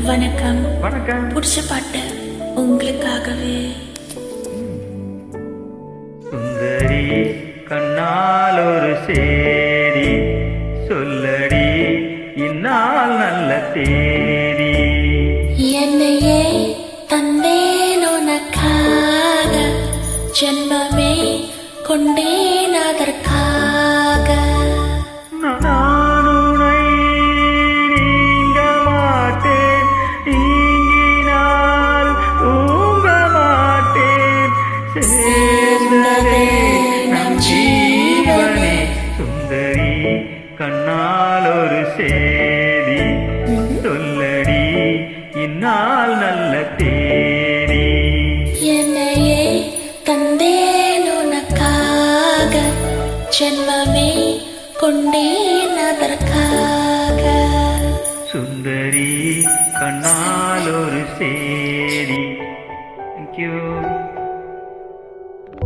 வணக்கம். வணக்கம். புடிச்ச பாட்டு உங்களுக்காகவே. சுந்தரி கண்ணால் ஒரு சேரி சொல்லடி இந்நாள் நல்ல தேதி. என்னையே தந்தேன் உனக்காக, ஜென்மமே கொண்டேன் அதற்காக. நான் உன்னை நீங்க மாட்டேன், நீங்கினால் தூங்க மாட்டேன். சேர்ந்ததே நம் ஜீவனே. சுந்தரி கண்ணால் ஒரு சேதி சொல்லடி இந்நாள் நல்ல தேதி. என்னையே தந்தேன் உனக்காக, ஜென்மமே கொண்டேன் அதற்காக. சுந்தரி கண்ணால் ஒரு சேதி. தேங்க்யூ.